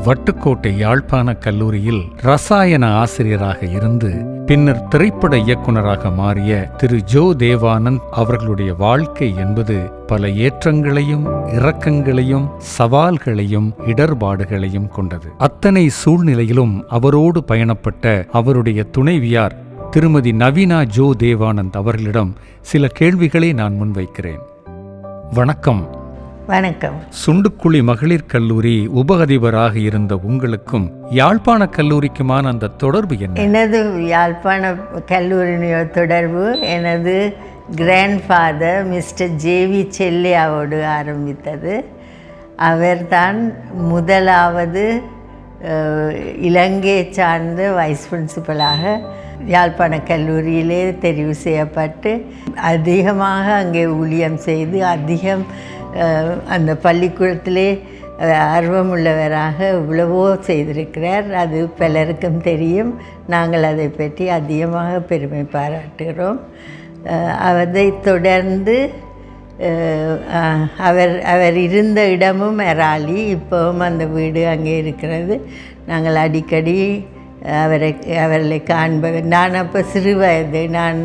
வட்டுக்கோட்டை யாழ்ப்பாண கல்லூரியில் ரசாயன ஆசிரியராக இருந்து பின்னர் திரைப்பட இயக்குனராக மாறிய திரு ஜோ தேவானந்த் அவர்களுடைய வாழ்க்கை என்பது பல ஏற்றங்களையும் இரக்கங்களையும் சவால்களையும் இடர்பாடுகளையும் கொண்டது. அத்தனை சூழ்நிலையிலும் அவரோடு பயணப்பட்ட அவருடைய துணைவியார் திருமதி நவீனா ஜோ தேவானந்த் அவர்களிடம் சில கேள்விகளை நான் முன்வைக்கிறேன். வணக்கம். வணக்கம். சுண்டுக்குழி மகளிர் கல்லூரி உப அதிபராக இருந்த உங்களுக்கும் யாழ்ப்பாண கல்லூரிக்குமான அந்த தொடர்பு என்ன? எனது யாழ்ப்பாண கல்லூரியுடைய தொடர்பு எனது கிராண்ட்ஃபாதர் மிஸ்டர் ஜேவி செல்லியாவோடு ஆரம்பித்தது. அவர்தான் முதலாவது இலங்கையை சார்ந்த வைஸ் பிரின்சிபலாக யாழ்ப்பாண கல்லூரியிலே தெரிவு செய்யப்பட்டு அதிகமாக அங்கே ஊழியம் செய்து அந்த பள்ளிக்கூடத்திலே ஆர்வமுள்ளவராக இவ்வளவோ செய்திருக்கிறார். அது பலருக்கும் தெரியும். நாங்கள் அதை பற்றி அதிகமாக பெருமை பாராட்டுகிறோம். அதை தொடர்ந்து அவர் இருந்த இடமும் எராலி. இப்போவும் அந்த வீடு அங்கே இருக்கிறது. நாங்கள் அடிக்கடி அவர்களை காண்பது. நான் அப்போ சிறு வயது, நான்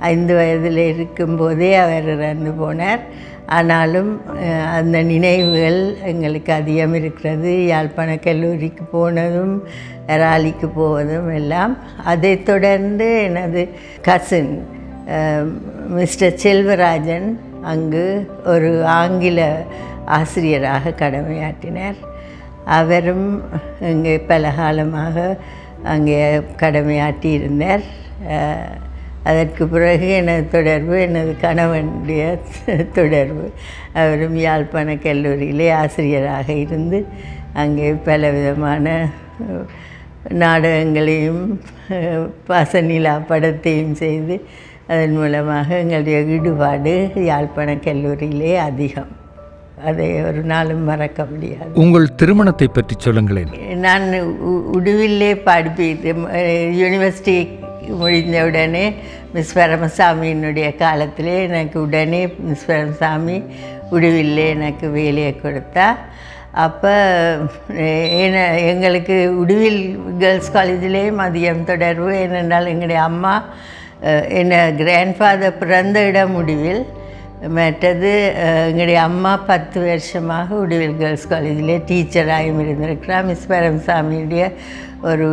5 வயதில் இருக்கும்போதே அவர் இறந்து போனார். ஆனாலும் அந்த நினைவுகள் எங்களுக்கு அதிகம் இருக்கிறது. யாழ்ப்பாண கல்லூரிக்கு போனதும் எராலிக்கு போவதும் எல்லாம். அதை தொடர்ந்து எனது கசின் மிஸ்டர் செல்வராஜன் அங்கு ஒரு ஆங்கில ஆசிரியராக கடமையாற்றினார். அவரும் இங்கே பல காலமாக அங்கே கடமையாற்றி இருந்தார். அதற்கு பிறகு எனது தொடர்பு எனது கணவனுடைய தொடர்பு. அவரும் யாழ்ப்பாண கல்லூரியிலே ஆசிரியராக இருந்து அங்கே பலவிதமான நாடகங்களையும் பாசநிலா படத்தையும் செய்து அதன் மூலமாக எங்களுடைய ஈடுபாடு யாழ்ப்பாண கல்லூரியிலே அதிகம். அதை ஒரு நாளும் மறக்க முடியாது. உங்கள் திருமணத்தை பற்றி சொல்லுங்களேன். நான் உடுவிலே படிப்பித்து யூனிவர்சிட்டி முடிந்தவுடனே மிஸ் பரமசாமியினுடைய காலத்திலே எனக்கு உடனே மிஸ் பரமசாமி உடுவிலே எனக்கு வேலையை கொடுத்தா. அப்போ எங்களுக்கு உடுவில் கேர்ள்ஸ் காலேஜிலே மதியம் தொடர்பு. ஏனென்றால் எங்களுடைய அம்மா கிராண்ட்ஃபாதர் பிறந்த இடம் உடுவில். மற்றது எங்களுடைய அம்மா 10 வருஷமாக உடுவில் கேர்ள்ஸ் காலேஜில் டீச்சராகவும் இருந்திருக்கிறார். மிஸ் பரமசாமியுடைய ஒரு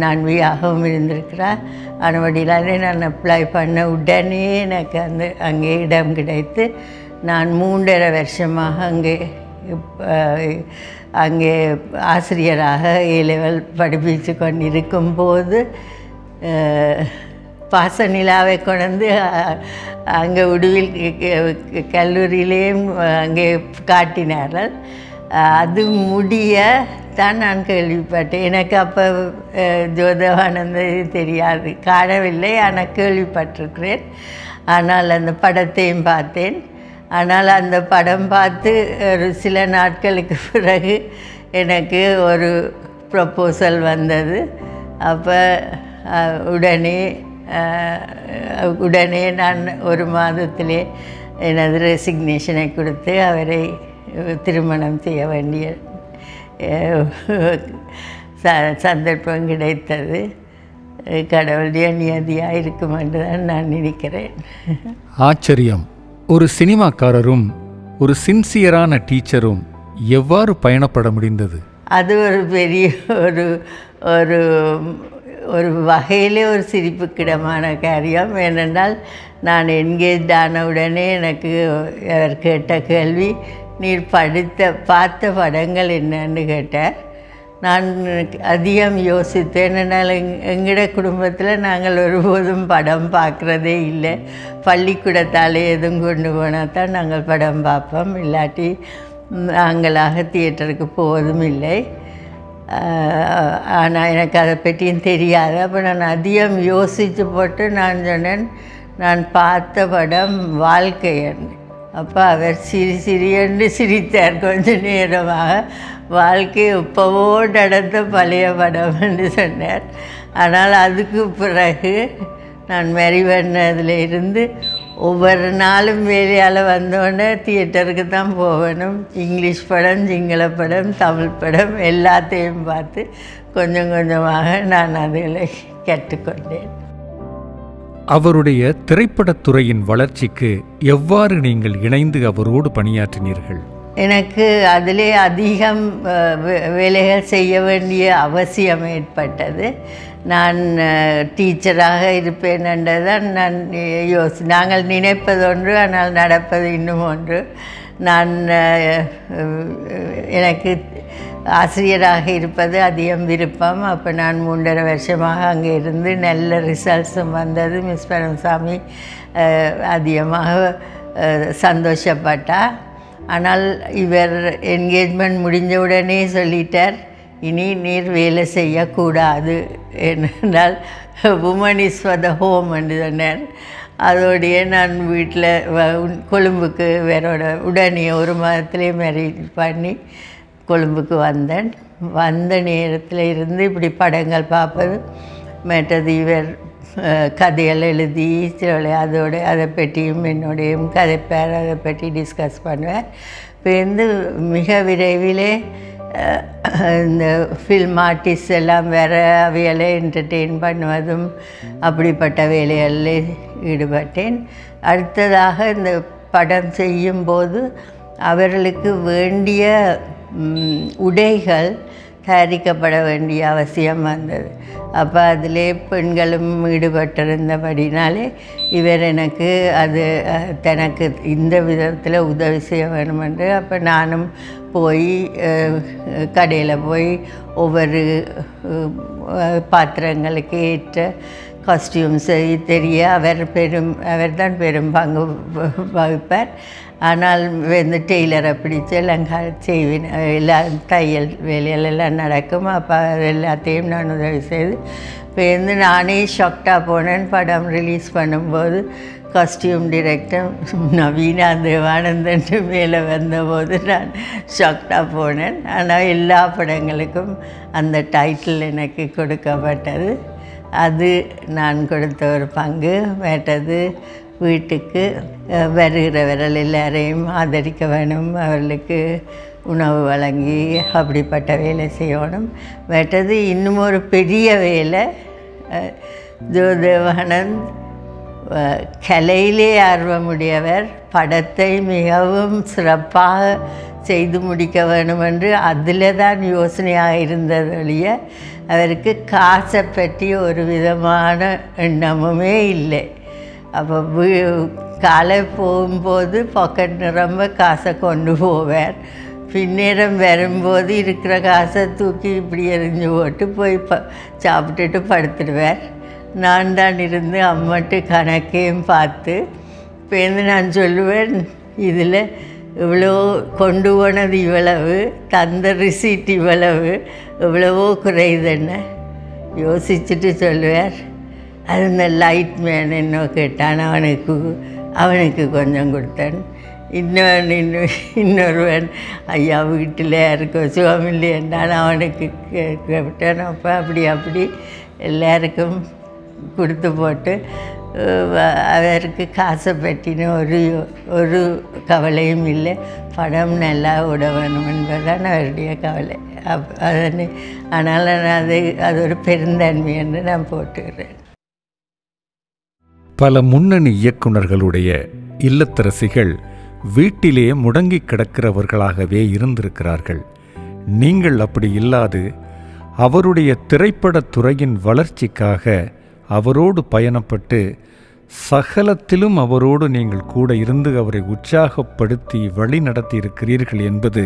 நண்பியாகவும் இருந்திருக்கிறார். அதன்படியிலாலே நான் அப்ளை பண்ண உடனே எனக்கு அங்கே இடம் கிடைத்து நான் 3.5 வருஷமாக அங்கே ஆசிரியராக A-லெவல் படிப்பித்து கொண்டிருக்கும்போது பாசநிலாவை கொண்டு அங்கே உடுவில் கல்லூரியிலேயும் அங்கே காட்டினார்கள். அது முடிய தான் நான் கேள்விப்பட்டேன். எனக்கு அப்போ ஜோதேவானந்த் தெரியாது, காணவில்லை. ஆனால் கேள்விப்பட்டிருக்கிறேன். ஆனால் அந்த படத்தையும் பார்த்தேன். ஆனால் அந்த படம் பார்த்து ஒரு சில நாட்களுக்கு பிறகு எனக்கு ஒரு ப்ரப்போசல் வந்தது. அப்போ உடனே நான் 1 மாதத்திலே எனது ரெசிக்னேஷனை கொடுத்து அவரை திருமணம் செய்ய வேண்டிய சந்தர்ப்பம் கிடைத்தது. கடவுளுடைய நியதியாக இருக்கும் என்று தான் நான் நினைக்கிறேன். ஆச்சரியம். ஒரு சினிமாக்காரரும் ஒரு சின்சியரான டீச்சரும் எவ்வாறு பயணப்பட முடிந்தது? அது ஒரு பெரிய ஒரு வகையிலே ஒரு சிரிப்புக்கிடமான காரியம். ஏனென்றால் நான் என்கேஜ் ஆன உடனே எனக்கு அவர் கேட்ட கேள்வி, நீர் பார்த்த படங்கள் என்னன்னு கேட்டார். நான் அதிகம் யோசித்தேன். ஏனென்றால் எங்களோட குடும்பத்தில் நாங்கள் ஒருபோதும் படம் பார்க்குறதே இல்லை. பள்ளிக்கூடத்தால் எதுவும் கொண்டு போனால் தான் நாங்கள் படம் பார்ப்போம். இல்லாட்டி நாங்களாக தியேட்டருக்கு போவதும் இல்லை. ஆனால் எனக்கு அதை பற்றியும் தெரியாது. அப்போ நான் அதிகம் யோசித்து போட்டு நான் சொன்னேன், நான் பார்த்த படம் வாழ்க்கையன். அப்போ அவர் சிறியென்று சிரித்தார் கொஞ்ச நேரமாக. வாழ்க்கை எப்போவோ நடந்த பழைய படம் என்று சொன்னார். ஆனால் அதுக்கு பிறகு நான் மெரிவண்ணதில் இருந்து ஒவ்வொரு நாளும் வேலையால் வந்தோடனே தியேட்டருக்கு தான் போகணும். இங்கிலீஷ் படம், சிங்கள படம், தமிழ் படம் எல்லாத்தையும் பார்த்து கொஞ்சம் கொஞ்சமாக நான் அதில் கற்றுக்கொண்டேன். அவருடைய திரைப்படத்துறையின் வளர்ச்சிக்கு எவ்வாறு நீங்கள் இணைந்து அவரோடு பணியாற்றினீர்கள்? எனக்கு அதிலே அதிகம் வேலைகள் செய்ய வேண்டிய அவசியம் ஏற்பட்டது. நான் டீச்சராக இருப்பேன் என்றுதான் நாங்கள் நினைப்பது ஒன்று, ஆனால் நடப்பது இன்னும் ஒன்று. எனக்கு ஆசிரியராக இருப்பது அதிகம் விருப்பம். அப்போ நான் 3.5 வருஷமாக அங்கே இருந்து நல்ல ரிசல்ட்ஸும் வந்தது. மிஸ் பரமசாமி அதிகமாக சந்தோஷப்பட்டார். ஆனால் இவர் என்கேஜ்மெண்ட் முடிஞ்சவுடனே சொல்லிட்டார், இனி நீர் வேலை செய்யக்கூடாது என்றால் woman is for the home என்று சொன்னார். அதோடைய நான் வீட்டில் கொழும்புக்கு வேறோட உடனே 1 மாதத்திலே மேரேஜ் பண்ணி கொழும்புக்கு வந்தேன். வந்த நேரத்தில் இருந்து இப்படி படங்கள் பார்ப்பது, மற்றது இவர் கதைகள் எழுதி அதை பற்றியும் என்னோடையும் கதைப்பார், அதை பற்றி டிஸ்கஸ் பண்ணுவார். இப்போ மிக விரைவிலே இந்த ஃபில்ம் ஆர்டிஸ்ட் எல்லாம் வேறு அவைகளை என்டர்டெயின் பண்ணுவதும் அப்படிப்பட்ட வேலைகளில் ஈடுபட்டேன். அடுத்ததாக இந்த படம் செய்யும்போது அவர்களுக்கு வேண்டிய உடைகள் தயாரிக்கப்பட வேண்டிய அவசியம் வந்தது. அப்போ அதிலே பெண்களும் ஈடுபட்டிருந்தபடினாலே இவர் எனக்கு தனக்கு இந்த விதத்தில் உதவி செய்ய வேணும் என்று அப்போ நானும் போய் கடையில் போய் ஒவ்வொரு பாத்திரங்களுக்கு ஏற்ற காஸ்டியூம்ஸை தெரிய அவர் தான் பெரும் பங்கு வகிப்பார். ஆனால் டெய்லரை பிடிச்சி எல்லாம் செய்வேன். எல்லாம் தையல் வேலையெல்லாம் நடக்கும். அப்போ அது எல்லாத்தையும் நான் உதவி செய்து இப்போ நானே ஷாக்டாக போனேன். படம் ரிலீஸ் பண்ணும்போது காஸ்டியூம் டிரெக்டர் நவீனா தேவானந்தன் மேலே வந்தபோது நான் ஷாக்டாக போனேன். ஆனால் எல்லா படங்களுக்கும் அந்த டைட்டில் எனக்கு கொடுக்கப்பட்டது. அது நான் கொடுத்த ஒரு பங்கு. மற்றது வீட்டுக்கு வருகிறவர்கள் எல்லாரையும் ஆதரிக்க வேணும், அவர்களுக்கு உணவு வழங்கி அப்படிப்பட்ட வேலை செய்யணும். மற்றது இன்னும் ஒரு பெரிய வேலை, தேவானந்த் கலையிலே ஆர்வமுடையவர், படத்தை மிகவும் சிறப்பாக செய்து முடிக்க வேண்டும் என்று அதில் தான் யோசனையாக இருந்தது ஒழிய அவருக்கு காசை பற்றி ஒரு விதமான எண்ணமுமே இல்லை. அப்போ காலை போகும்போது பாக்கெட் நிரம்ப காசை கொண்டு போவார். பின்னேரம் வரும்போது இருக்கிற காசை தூக்கி இப்படி எறிஞ்சு போட்டு போய் சாப்பிட்டுட்டு படுத்துடுவார். நான் தான் இருந்து அம்மட்டு கணக்கையும் பார்த்து இப்போ நான் சொல்லுவேன், இதில் இவ்வளோ கொண்டு போனது இவ்வளவு, தந்த ரிசீட் இவ்வளவு, எவ்வளவோ குறையுதுன்னு யோசிச்சுட்டு சொல்லுவார். அது இந்த லைட் மேன் என்ன கேட்டான், அவனுக்கு கொஞ்சம் கொடுத்தேன். இன்னொருவன் ஐயா வீட்டில் இருக்க சுகமில்லை என்றான், அவனுக்கு கேட்டேன். அப்போ அப்படி எல்லாருக்கும் கொடுத்து போட்டு அவருக்கு காசை பற்றின ஒரு கவலையும் இல்லை. படம் நல்லா விட வேணும் என்பதுதான் அவருடைய கவலை. அதனால் நான் அது ஒரு பெருந்தன்மை என்று நான் போட்டுக்கிறேன். பல முன்னணி இயக்குநர்களுடைய இல்லத்தரசிகள் வீட்டிலே முடங்கி கிடக்கிறவர்களாகவே இருந்திருக்கிறார்கள். நீங்கள் அப்படி இல்லாது அவருடைய திரைப்படத் துறையின் வளர்ச்சிக்காக அவரோடு பயணப்பட்டு சகலத்திலும் அவரோடு நீங்கள் கூட இருந்து அவரை உற்சாகப்படுத்தி வழி நடத்தி இருக்கிறீர்கள் என்பது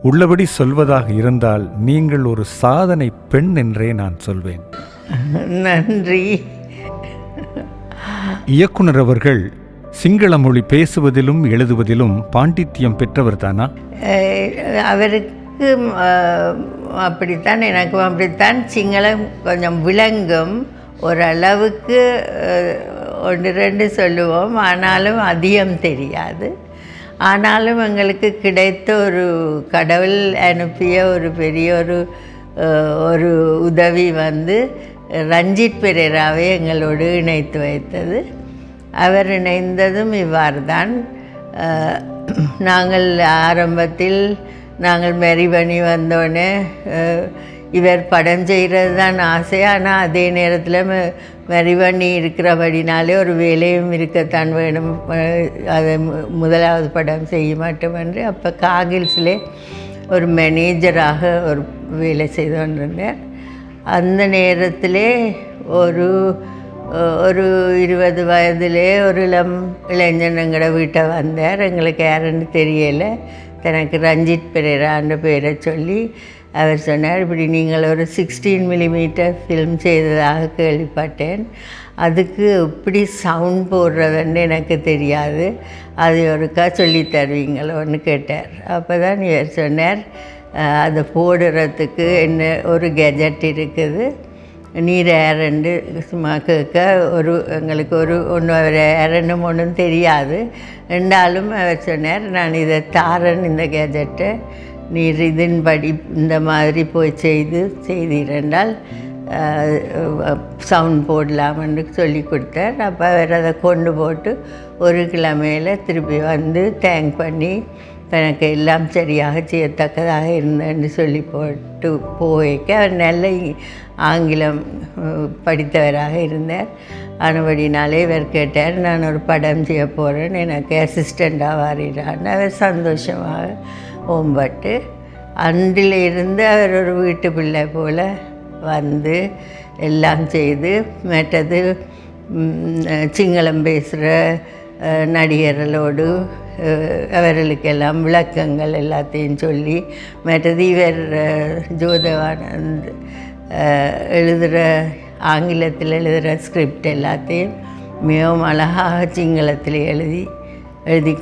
உள்ளபடி சொல்வதாக இருந்தால் நீங்கள் ஒரு சாதனை பெண் என்றே நான் சொல்வேன். நன்றி. இயக்குனர் அவர்கள் சிங்கள மொழி பேசுவதிலும் எழுதுவதிலும் பாண்டித்யம் பெற்றவர் தானா? அவருக்கு அப்படித்தான், எனக்கும் அப்படித்தான். சிங்களம் கொஞ்சம் விளங்கும், ஓரளவுக்கு 1-2 சொல்லுவோம், ஆனாலும் அதிகம் தெரியாது. ஆனாலும் எங்களுக்கு கிடைத்த ஒரு கடவுள் அனுப்பிய ஒரு பெரிய ஒரு உதவி ரஞ்சித் பெரேராவை எங்களோடு இணைத்து வைத்தது. அவர் இணைந்ததும் இவ்வாறு தான். நாங்கள் ஆரம்பத்தில் நாங்கள் மெரிபணி வந்தோடனே இவர் படம் செய்கிறது தான் ஆசை. ஆனால் அதே நேரத்தில் மெரிபணி இருக்கிறபடினாலே ஒரு வேலையும் இருக்கத்தான் வேணும், அதை முதலாவது படம் செய்ய மாட்டோம் என்று. அப்போ காகில்ஸில் ஒரு மேனேஜராக ஒரு வேலை செய்து கொண்டிருந்தார். அந்த நேரத்திலே ஒரு 20 வயதிலே ஒரு இளைஞன் எங்களோட வீட்டை வந்தார். எங்களுக்கு யாருன்னு தெரியலை. தனக்கு ரஞ்சித் பெரேரான்ற பேரை சொல்லி அவர் சொன்னார், இப்படி நீங்கள் ஒரு 16 மில்லிமீட்டர் ஃபில்ம் செய்ததாக கேள்விப்பட்டேன், அதுக்கு இப்படி சவுண்ட் போடுறதுன்னு எனக்கு தெரியாது, அது ஒருக்கா சொல்லி தருவீங்களோன்னு கேட்டார். அப்போ தான் இவர் சொன்னார், அதை போடுறதுக்கு என்ன ஒரு கெஜெட் இருக்குது, நீர் ஏரண்டு சும்மா கேட்க எங்களுக்கு அவர் ஏரண்டும் ஒன்றும் தெரியாது. ரெண்டாலும் அவர் சொன்னார், நான் இதை தாரன் இந்த கேஜெட்டை, நீர் இதன்படி இந்த மாதிரி போய் செய்தீரென்றால் சவுண்ட் போடலாம்னு சொல்லி கொடுத்தார். அப்போ அவர் அதை கொண்டு போட்டு ஒரு கிழமையில் திருப்பி வந்து தேங்க் பண்ணி எனக்கு எல்லாம் சரியாக செய்யத்தக்கதாக இருந்தேன்னு சொல்லி போட்டு போய்க்க அவர் நல்ல ஆங்கிலம் படித்தவராக இருந்தார். ஆனபடினாலே இவர் கேட்டார், நான் ஒரு படம் செய்ய போகிறேன், எனக்கு அசிஸ்டண்ட்டாக வாரிடான்னு. அவர் சந்தோஷமாக ஓம்பட்டு அன்றிலிருந்து அவர் ஒரு வீட்டு பிள்ளை போல் வந்து எல்லாம் செய்து, மற்றது சிங்களம் பேசுகிற நடிகர்களோடு அவர்களுக்கெல்லாம் விளக்கங்கள் எல்லாத்தையும் சொல்லி, மற்றது இவர் ஜோதவானந்த் எழுதுகிற ஆங்கிலத்தில் எழுதுகிற ஸ்கிரிப்ட் எல்லாத்தையும் மிகவும் அழகாக சிங்களத்தில் எழுதி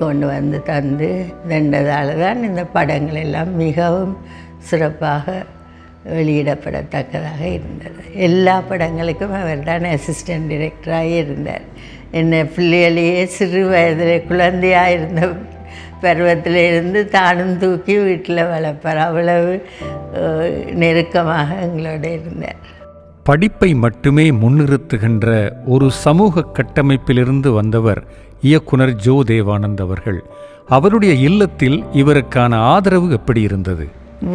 கொண்டு வந்து தந்து தண்டதால் தான் இந்த படங்கள் எல்லாம் மிகவும் சிறப்பாக வெளியிடப்படத்தக்கதாக இருந்தது. எல்லா படங்களுக்கும் அவர் தான் அசிஸ்டன்ட் டைரக்டராக இருந்தார். என்னை பிள்ளைகளையே சிறு வயதில் குழந்தையாக இருந்த பருவத்திலிருந்து தானும் தூக்கி வீட்டில் வளர்ப்பார். அவ்வளவு நெருக்கமாக எங்களோடு இருந்தார். படிப்பை மட்டுமே முன்னிறுத்துகின்ற ஒரு சமூக கட்டமைப்பிலிருந்து வந்தவர் இயக்குனர் ஜோ தேவானந்த் அவர்கள். அவருடைய இல்லத்தில் இவருக்கான ஆதரவு எப்படி இருந்தது?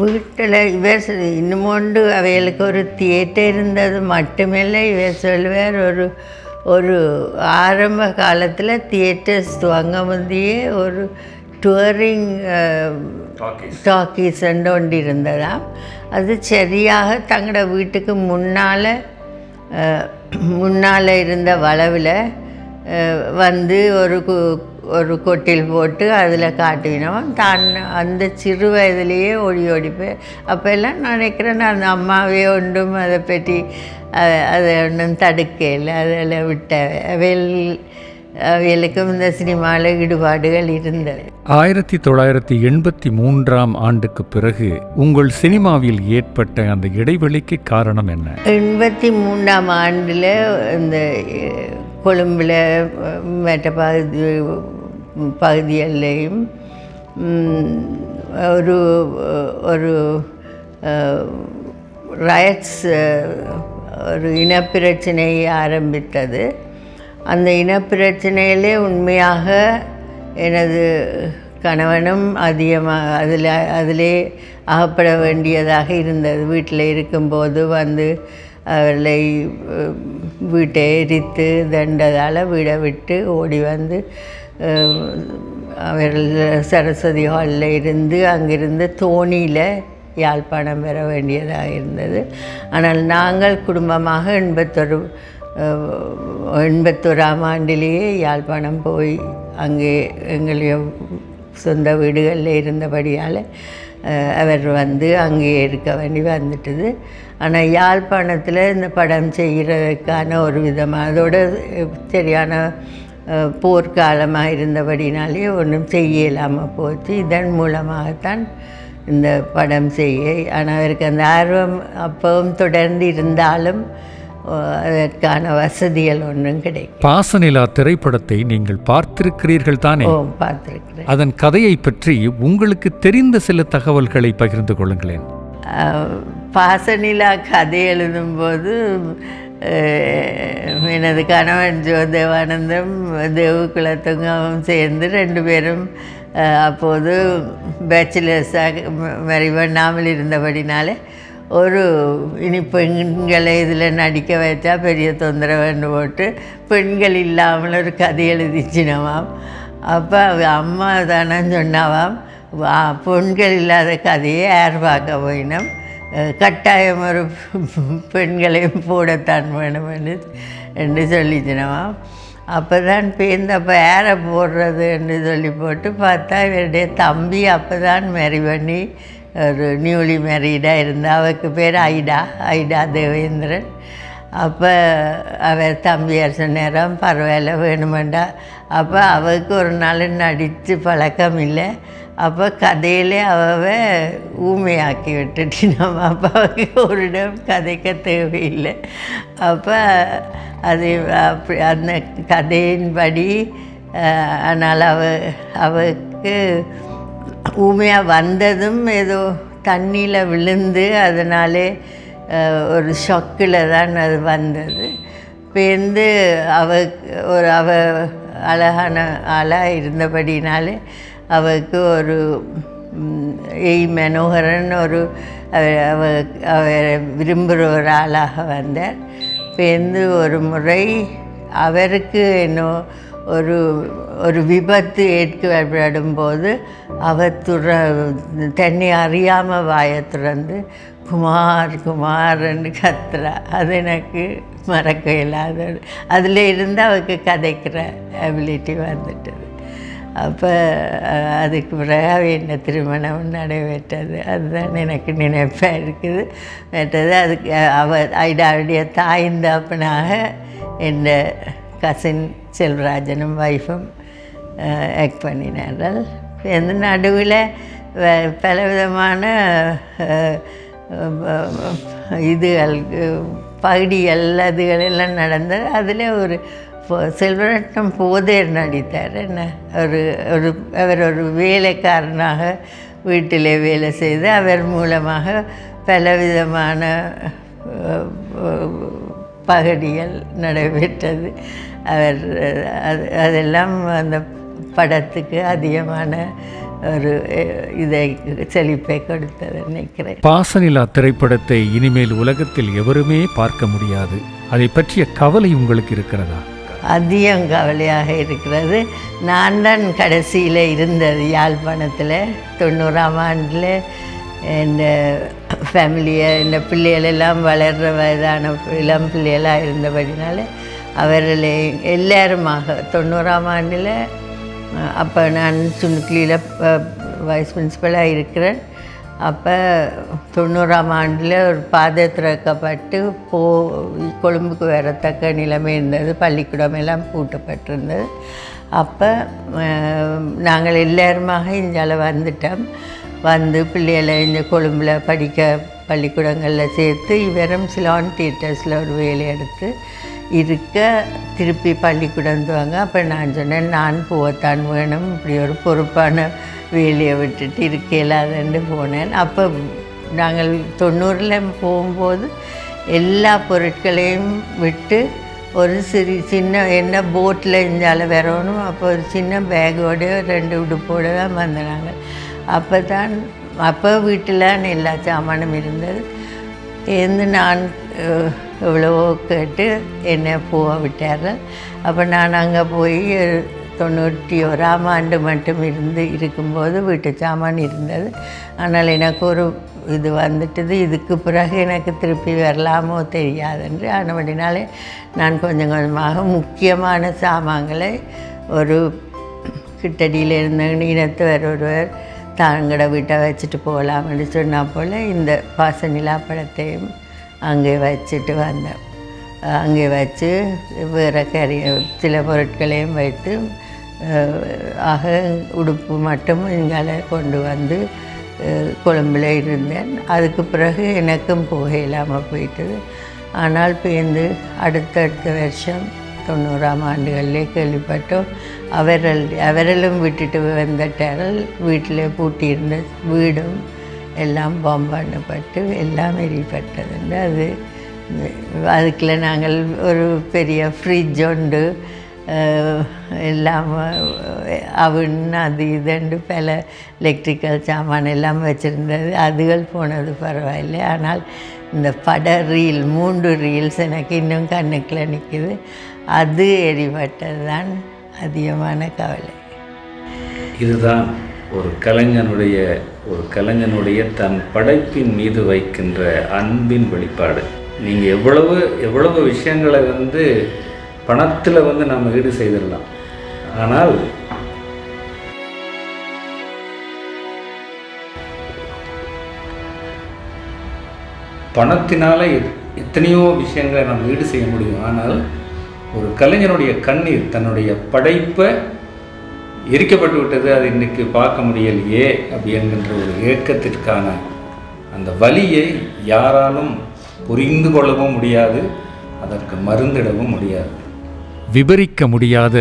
வீட்டில் இவர் இன்னுமொண்டு அவைகளுக்கு ஒரு தியேட்டர் இருந்தது மட்டுமில்லை. இவர் சொல்வார், ஒரு ஆரம்ப காலத்தில் தியேட்டர்ஸ் துவங்க முந்தையே ஒரு டூரிங் டாக்கீஸ் ஒன்று இருந்ததாம். அது சரியாக தங்களோட வீட்டுக்கு முன்னால் இருந்த வளவில் வந்து ஒரு கொட்டில் போட்டு அதில் காட்டுவினோம். தான் அந்த சிறு வயதிலேயே ஓடி போய் அப்போல்லாம் நான் நினைக்கிறேன், அந்த அம்மாவே ஒன்றும் அதை பற்றி அதை ஒன்றும் தடுக்கலை, அதில் விட்ட அவைகளுக்கும் இந்த சினிமாவில் ஈடுபாடுகள் இருந்தது. 1983ஆம் ஆண்டுக்கு பிறகு உங்கள் சினிமாவில் ஏற்பட்ட அந்த இடைவெளிக்கு காரணம் என்ன? 83ஆம் ஆண்டில் இந்த கொழும்பில் மற்ற பகுதிகளையும் ஒரு ரயட்ஸ், ஒரு இனப்பிரச்சனை ஆரம்பித்தது. அந்த இனப்பிரச்சனையிலே உண்மையாக எனது கணவனும் அதிகமாக அதிலே அகப்பட வேண்டியதாக இருந்தது. வீட்டில் இருக்கும்போது வந்து அவர்களை வீட்டை எரித்து தண்டதால் வீடை விட்டு ஓடி வந்து அவர்கள் சரஸ்வதி ஹாலில் இருந்து அங்கிருந்து தோணியில் யாழ்ப்பாணம் பெற வேண்டியதாக இருந்தது. ஆனால் நாங்கள் குடும்பமாக 81ஆம் ஆண்டிலேயே யாழ்ப்பாணம் போய் அங்கே எங்களுடைய சொந்த வீடுகளில் இருந்தபடியால் அவர் வந்து அங்கேயே இருக்க வேண்டி வந்துட்டுது. ஆனால் யாழ்ப்பாணத்தில் இந்த படம் செய்கிறதுக்கான ஒரு விதமாக அதோட சரியான போர்க்காலமாக இருந்தபடினாலே ஒன்றும் செய்ய இல்லாமல் போச்சு. இதன் மூலமாகத்தான் இந்த படம் செய்ய, ஆனால் அவருக்கு அந்த ஆர்வம் அப்பவும் தொடர்ந்து இருந்தாலும் அதற்கான வசதிகள் ஒன்றும் கிடைக்கும். பாசநிலா திரைப்படத்தை நீங்கள் பார்த்திருக்கிறீர்கள் தானே? பார்த்திருக்கிறேன். அதன் கதையை பற்றி உங்களுக்கு தெரிந்த சில தகவல்களை பகிர்ந்து கொள்ளுங்களேன். பாசநிலா கதை எழுதும்போது எனது கணவன் ஜோதேவானந்தம் தேவுக்குலத்துங்கவும் சேர்ந்து 2 பேரும் அப்போது பேச்சுலர்ஸாக மறிவண்ணாமல் இருந்தபடினாலே இனி பெண்களை இதில் நடிக்க வைச்சா பெரிய தொந்தரவுன்னு போட்டு பெண்கள் இல்லாமல் ஒரு கதை எழுதிச்சினவாம். அப்போ அம்மா தானே சொன்னாவாம், பெண்கள் இல்லாத கதையை யார் பார்க்க போயினோம், கட்டாயம் ஒரு பெண்களையும் போடத்தான் வேணும் என்று சொல்லிச்சினவாம். அப்போ தான் அப்போ யாரை போடுறது என்று சொல்லி போட்டு பார்த்தா இவருடைய தம்பி அப்போ தான் மேரி பண்ணி ஒரு நியூலி மேரீடாக இருந்தால் அவருக்கு பேர் ஐடா தேவேந்திரன். அப்போ அவர் தம்பியார் சொன்னாராம் பரவாயில்ல வேணுமெண்டா. அப்போ அவருக்கு ஒரு நாள் நடித்து பழக்கம் இல்லை. அப்போ கதையிலே ஊமையாக்கி விட்டுட்டு நம்ம அப்பாவுக்கு ஒரு இடம் கதைக்க தேவையில்லை. அப்போ அது அப்படி அந்த கதையின்படி ஆனால் அவருக்கு ஊமையாக வந்ததும் ஏதோ தண்ணியில் விழுந்து அதனாலே ஒரு ஷொக்கில் தான் அது வந்தது. பேர்ந்து அவ அழகான ஆளாக இருந்தபடினாலே அவருக்கு ஒரு மனோகரன் அவர் விரும்புகிற ஒரு ஆளாக வந்தார். பேர்ந்து ஒரு முறை அவருக்கு இன்னும் ஒரு விபத்து ஏற்படும்போது அவர் தன்னை அறியாமல் வாயை திறந்து குமார் குமார்ன்னு கத்துறா. அது எனக்கு மறக்க இல்லாத. அதில் இருந்து அவருக்கு கதைக்கிற அபிலிட்டி வந்துட்டது. அப்போ அதுக்கு பிறகு என்ன திருமணம் நடைபெற்றது. அதுதான் எனக்கு நினைப்பாக இருக்குது. மற்றது அதுக்கு ஐடாவுடைய தாய்ந்தாப்பனாக என் கசின் செல்வராஜனும் வைஃபும் ஆக்ட் பண்ணினார்கள். இந்த நடுவில் பலவிதமான பகுதிகள் அதுகளெல்லாம் நடந்தது. அதில் ஒரு செல்வரட்னம் போதேர் நடித்தார். அவர் ஒரு வேலைக்காரனாக வீட்டிலே வேலை செய்து அவர் மூலமாக பலவிதமான பகுதிகள் நடைபெற்றது. அதெல்லாம் அந்த படத்துக்கு அதிகமான ஒரு செழிப்பை கொடுத்தது நினைக்கிறேன். பாசனிலா திரைப்படத்தை இனிமேல் உலகத்தில் எவருமே பார்க்க முடியாது. அதை பற்றிய கவலை உங்களுக்கு இருக்கிறதா? அதிகம் கவலையாக இருக்கிறது. நான் தான் கடைசியில் இருந்தது யாழ்ப்பாணத்தில் 90ஆம் ஆண்டில். என் ஃபேமிலியை இந்த பிள்ளைகளெல்லாம் வளர்கிற வயதான இளம் பிள்ளைகளாக இருந்தபடினால அவர்களே எல்லாருமாக 90ஆம் ஆண்டில் அப்போ நான் சுனுக்கிலியில் வைஸ் பிரின்சிபலாக இருக்கிறேன். அப்போ 90ஆம் ஆண்டில் ஒரு பாதை திறக்கப்பட்டு கொழும்புக்கு வரத்தக்க நிலைமை இருந்தது. பள்ளிக்கூடம் எல்லாம் பூட்டப்பட்டிருந்தது. அப்போ நாங்கள் எல்லாருமாக இங்கால வந்துட்டோம். வந்து பிள்ளைகளை இந்த கொழும்பில் படிக்க பள்ளிக்கூடங்களில் சேர்த்து இவரும் சிலான் தியேட்டர்ஸில் ஒரு வேலை எடுத்து இருக்க திருப்பி பள்ளிக்கூடம் துவங்க. அப்போ நான் சொன்னேன், நான் போகத்தான் வேணும், இப்படி ஒரு பொறுப்பான வேலையை விட்டுட்டு இருக்க இல்லாதன்னு போனேன். அப்போ நாங்கள் 90ல் போகும்போது எல்லா பொருட்களையும் விட்டு ஒரு சின்ன என்ன போட்டில் இஞ்சால வரணும். அப்போ ஒரு சின்ன பேக்கோடையோ 2 உடுப்போடு தான் வந்தாங்க. அப்போ வீட்டில் எல்லா சாமானும் இருந்தது. நான் எவ்வளவோ கேட்டு என்னை போக விட்டார்கள். அப்போ நான் அங்கே போய் 91ஆம் ஆண்டு மட்டும் இருக்கும்போது வீட்டு சாமான் இருந்தது. ஆனால் எனக்கு ஒரு இது வந்துட்டது. இதுக்கு பிறகு எனக்கு திருப்பி வரலாமோ தெரியாதுன்று. ஆனபடினாலே நான் கொஞ்சம் கொஞ்சமாக முக்கியமான சாமான்களை ஒரு கிட்டடியில் இருந்த இனத்தவர் ஒருவர் தாங்கட வீட்டை வச்சுட்டு போகலாம்னு சொன்னால் போல் இந்த பாசனிலா படத்தையும் அங்கே வச்சுட்டு வந்தேன். அங்கே வச்சு வேறு சில பொருட்களையும் வைத்து ஆக உடுப்பு மட்டும் இங்கால கொண்டு வந்து கொழும்பில் இருந்தேன். அதுக்கு பிறகு எனக்கும் போக இல்லாமல் போயிட்டது. ஆனால் பேருந்து அடுத்தடுத்த வருஷம் 90ஆம் ஆண்டுகளிலே கேள்விப்பட்டோம். அவர்களும் விட்டுட்டு வந்துட்டார்கள். வீட்டில் பூட்டியிருந்த வீடும் எல்லாம் பாம்பு பண்ணப்பட்டு எல்லாம் எரிப்பட்டதுண்டு. அது அதுக்குள்ள நாங்கள் ஒரு பெரிய ஃப்ரிட்ஜ் உண்டு, எல்லாம் அவன் அது இதுண்டு பல எலக்ட்ரிக்கல் சாமான் எல்லாம் வச்சுருந்தது. அதுகள் போனது பரவாயில்லை. ஆனால் இந்த பட ரீல் 3 ரீல்ஸ் எனக்கு இன்னும் கண்ணுக்குள்ள நிற்குது. அது எரிபட்டது தான் அதிகமான கவலை. இதுதான் ஒரு கலைஞனுடைய தன் படைப்பின் மீது வைக்கின்ற அன்பின் வெளிப்பாடு. நீங்கள் எவ்வளவு விஷயங்களை பணத்தில் நம்ம ஈடு செய்திடலாம். ஆனால் பணத்தினால எத்தனையோ விஷயங்களை நம்ம ஈடு செய்ய முடியும். ஆனால் ஒரு கலைஞனுடைய கண்ணீர், தன்னுடைய படைப்பை எரிக்கப்பட்டு விட்டது, அது இன்றைக்கி பார்க்க முடியலையே அப்படிங்கிற ஒரு ஏக்கத்திற்கான அந்த வலியை யாராலும் புரிந்து கொள்ளவும் முடியாது, அதற்கு மருந்திடவும் முடியாது. விவரிக்க முடியாத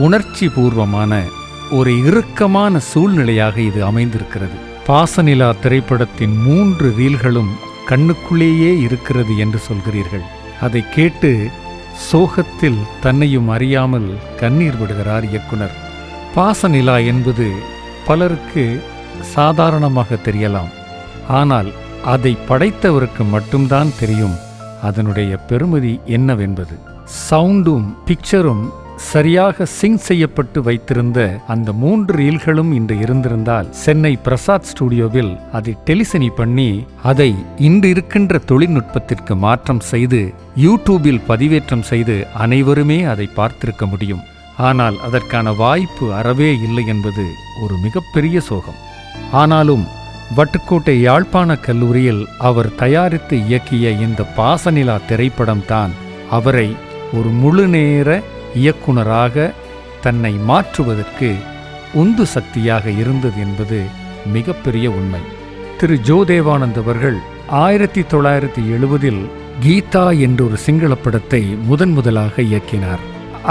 உணர்ச்சி பூர்வமான ஒரு இறுக்கமான சூழ்நிலையாக இது அமைந்திருக்கிறது. பாசநிலா திரைப்படத்தின் 3 ரீல்களும் கண்ணுக்குள்ளேயே இருக்கிறது என்று சொல்கிறீர்கள். அதை கேட்டு சோகத்தில் தன்னையும் அறியாமல் கண்ணீர் விடுகிறார் இயக்குனர். பாசநிலா என்பது பலருக்கு சாதாரணமாக தெரியலாம். ஆனால் அதை படைத்தவருக்கு மட்டும்தான் தெரியும் அதனுடைய பெருமதி என்னவென்பது. சவுண்டும் பிக்சரும் சரியாக சிங்க் செய்யப்பட்டு வைத்திருந்த அந்த 3 ரீல்களும் இன்று இருந்திருந்தால் சென்னை பிரசாத் ஸ்டுடியோவில் அதை டெலிசனி பண்ணி அதை இன்று இருக்கின்ற தொழில்நுட்பத்திற்கு மாற்றம் செய்து யூடியூபில் பதிவேற்றம் செய்து அனைவருமே அதை பார்த்திருக்க முடியும். ஆனால் அதற்கான வாய்ப்பு அறவே இல்லை என்பது ஒரு மிகப்பெரிய சோகம். ஆனாலும் வட்டுக்கோட்டை யாழ்ப்பாண கல்லூரியில் அவர் தயாரித்து இயக்கிய இந்த பாசநிலா திரைப்படம்தான் அவரை ஒரு முழுநேர இயக்குனராக தன்னை மாற்றுவதற்கு உந்து சக்தியாக இருந்தது என்பது மிகப்பெரிய உண்மை. திரு ஜோ தேவானந்த் அவர்கள் 1970இல் கீதா என்றொரு சிங்கள படத்தை முதலாக இயக்கினார்.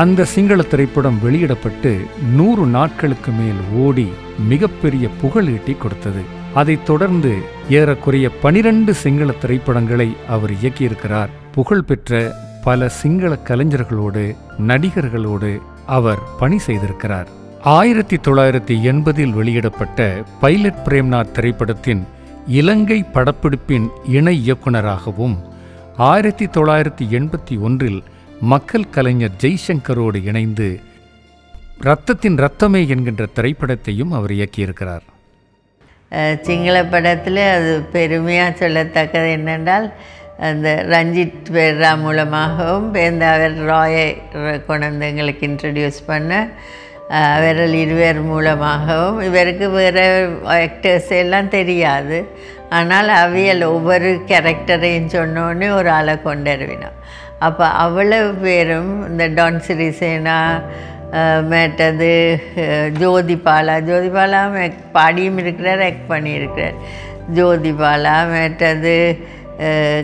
அந்த சிங்கள திரைப்படம் வெளியிடப்பட்டு 100 நாட்களுக்கு மேல் ஓடி மிகப்பெரிய புகழீட்டி கொடுத்தது. அதைத் தொடர்ந்து ஏறக்குறைய 12 சிங்கள திரைப்படங்களை அவர் இயக்கியிருக்கிறார். புகழ்பெற்ற பல சிங்கள கலைஞர்களோடு நடிகர்களோடு அவர் பணி செய்திருக்கிறார். 1980இல் வெளியிடப்பட்ட பைலட் பிரேம்நாத் திரைப்படத்தின் இலங்கை படப்பிடிப்பின் இணை இயக்குனராகவும் 1981இல் மக்கள் கலைஞர் ஜெய்சங்கரோடு இணைந்து இரத்தத்தின் இரத்தமே என்கின்ற திரைப்படத்தையும் அவர் இயக்கியிருக்கிறார். சிங்கள படத்தில் அது பெருமையாக சொல்லத்தக்கது என்னென்றால், அந்த ரஞ்சித் பெர்ரா மூலமாகவும் அவர் ராயை கொண்டு எங்களுக்கு இன்ட்ரடியூஸ் பண்ண அவர்கள் 2 மூலமாகவும், இவருக்கு வேறு ஆக்டர்ஸ் எல்லாம் தெரியாது. ஆனால் அவியல் ஒவ்வொரு கேரக்டரையும் சொன்னோன்னே ஒரு ஆளை கொண்டறிவினோம். அப்போ அவ்வளவு பேரும் இந்த டான் சிறிசேனா மேட்டது ஜோதிபாலா பாடியும் இருக்கிறார், ஆக்ட் பண்ணியிருக்கிறார். ஜோதிபாலா மேட்டது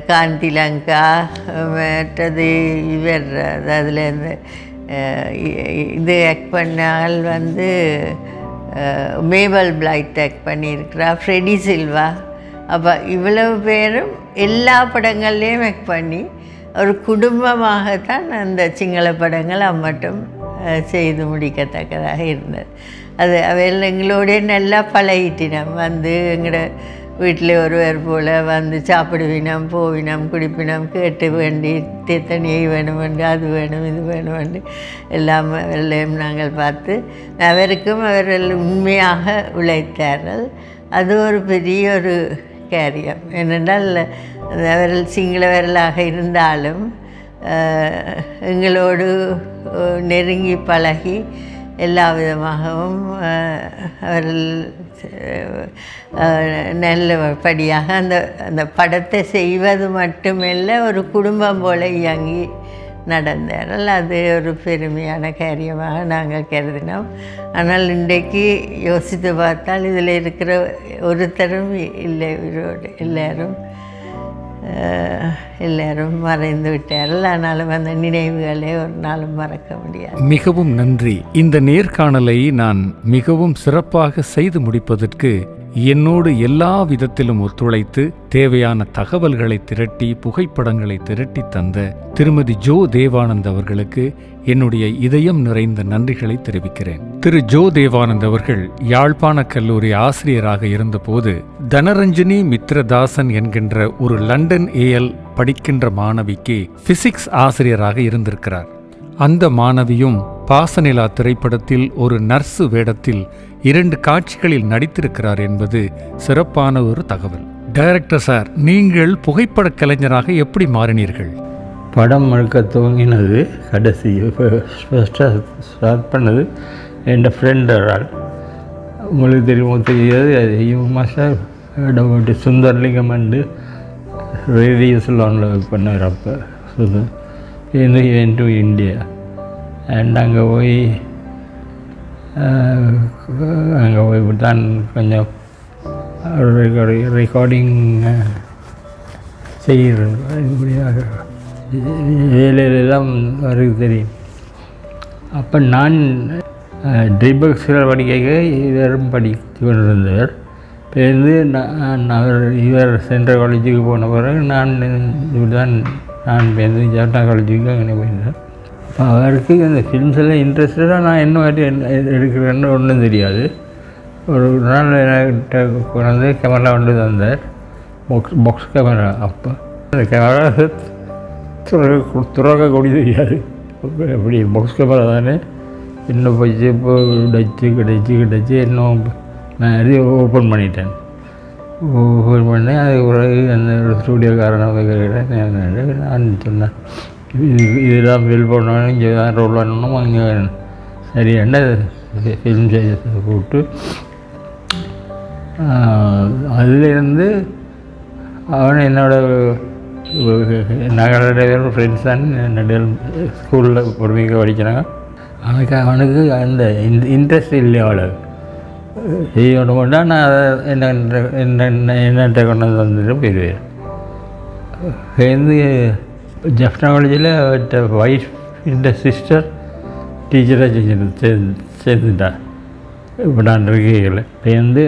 காந்தி லங்கா மேட்டது இவர் அதுலேருந்து இது ஆக்ட் பண்ணால் மேபல் பிளைட் ஆக்ட் பண்ணியிருக்கிறார், ஃப்ரெடி சில்வா. அப்போ இவ்வளவு பேரும் எல்லா படங்கள்லேயும் ஆக்ட் பண்ணி ஒரு குடும்பமாகத்தான் அந்த சிங்கள படங்கள் அம்மட்டும் செய்து முடிக்கத்தக்கதாக இருந்தது. அது அவையில் எங்களோடய நல்லா பழகிட்டினோம். எங்களோட வீட்டில் ஒருவர் போல் சாப்பிடுவினோம், போவினோம், குடிப்பினோம், கேட்டு வேண்டி தனியை வேணும் வேண்டு அது வேணும் இது வேணும் வேண்டு எல்லாம் அவர்களையும் நாங்கள் பார்த்து அவருக்கும் அவர்கள் உண்மையாக உழைத்தார்கள். அது ஒரு பெரிய ஒரு காரியம். ஏனென்றால் அவர்கள் சிங்களவர்களாக இருந்தாலும் எங்களோடு நெருங்கி பழகி எல்லா விதமாகவும் அவர்கள் நல்லபடியாக அந்த படத்தை செய்வது மட்டுமில்லை, ஒரு குடும்பம் போல இயங்கி நடந்தார்கள். அது ஒரு பெருமையான காரியமாக நாங்கள் கருதினோம். ஆனால் இன்றைக்கு யோசித்து பார்த்தால் இதில் இருக்கிற ஒருத்தரும் இல்லை உயிரோடு. எல்லாரும் மறைந்து விட்டார்கள். ஆனாலும் அந்த நினைவுகளை ஒரு நாளும் மறக்க முடியாது. மிகவும் நன்றி. இந்த நேர்காணலை நான் மிகவும் சிறப்பாக செய்து முடிப்பதற்கு என்னோடு எல்லா விதத்திலும் ஒத்துழைத்து தேவையான தகவல்களை திரட்டி புகைப்படங்களை திரட்டி தந்த திருமதி ஜோ தேவானந்த் அவர்களுக்கு என்னுடைய இதயம் நிறைந்த நன்றிகளை தெரிவிக்கிறேன். திரு ஜோ தேவானந்த் அவர்கள் யாழ்ப்பாண கல்லூரி ஆசிரியராக இருந்தபோது தனரஞ்சனி மித்ரதாசன் என்கின்ற ஒரு லண்டன் ஏஎல் படிக்கின்ற மாணவிக்கு பிசிக்ஸ் ஆசிரியராக இருந்திருக்கிறார். அந்த மாணவியும் பாசநிலா திரைப்படத்தில் ஒரு நர்சு வேடத்தில் 2 காட்சிகளில் நடித்திருக்கிறார் என்பது சிறப்பான ஒரு தகவல். டைரக்டர் சார், நீங்கள் புகைப்படக் கலைஞராக எப்படி மாறினீர்கள்? படம் எடுக்க துவங்கினது கடைசி ஃபஸ்ட்டாக ஸ்டார்ட் பண்ணது என் ஃப்ரெண்ட் ஆள். உங்களுக்கு தெரியுமோ தெரியாது, மாஸ்டர் சுந்தர்லிங்கம் அண்டு ரேடியோ சலோனில் பண்ணார். அப்போ டு இந்தியா அண்ட் அங்கே போய் தான் கொஞ்சம் ரெக்கார்டிங் செய்கிறது. இப்படியாக வேலையிலெல்லாம் அவருக்கு தெரியும். அப்போ நான் ட்ரிபக்ஸில் படிக்க இவரும் படித்து கொண்டிருந்தவர். பேருந்து இவர் சென்ட்ரல் காலேஜுக்கு போன பிறகு நான் பேருந்து ஜாட்டா காலேஜுக்கு அங்கே போயிருந்தேன். அப்போ அவருக்கு அந்த ஃபிலிம்ஸ் எல்லாம் இன்ட்ரெஸ்டடாக நான் என்ன மாதிரி எடுக்கிறேன்னு ஒன்றும் தெரியாது. ஒரு நாள் என்கிட்ட கொண்டு கேமரா கொண்டு தந்தார், பாக்ஸ் கேமரா. அப்போ அந்த கேமரா துறக்க கூடி தெரியாது. அப்படி பாக்ஸ் கேமரா தானே, இன்னும் போச்சு இப்போ கிடச்சி இன்னும் நான் அது ஓப்பன் பண்ணிட்டேன். ஓப்பன் பண்ணி அதுக்கு பிறகு அந்த ஸ்டூடியோக்காரனை கேட்டேன். நான் சொன்னேன், இதெல்லாம் ஃபில் பண்ணணும், இங்கே தான் ரோல் பண்ணணும், அங்கே சரி என்ன ஃபிலிம் செய்ய கூப்பிட்டு அதுலேருந்து அவனை என்னோடய நகரோட ஃப்ரெண்ட்ஸ் தான் நடுவில் ஸ்கூலில் பொறுமையாக படிக்கிறாங்க. அவனுக்கு அந்த இன்ட்ரெஸ்ட் இல்லை, அவ்வளோ செய்யணும் கொண்டா நான் அதை என்னட்ட கொண்டு வந்துட்டு போயிடுவேன். சேர்ந்து ஜெஃப்னா காலேஜில் ஒய்ஃப் இந்த சிஸ்டர் டீச்சராக சேர்ந்துட்டா. இப்போ நான் இருக்கீங்கள சேர்ந்து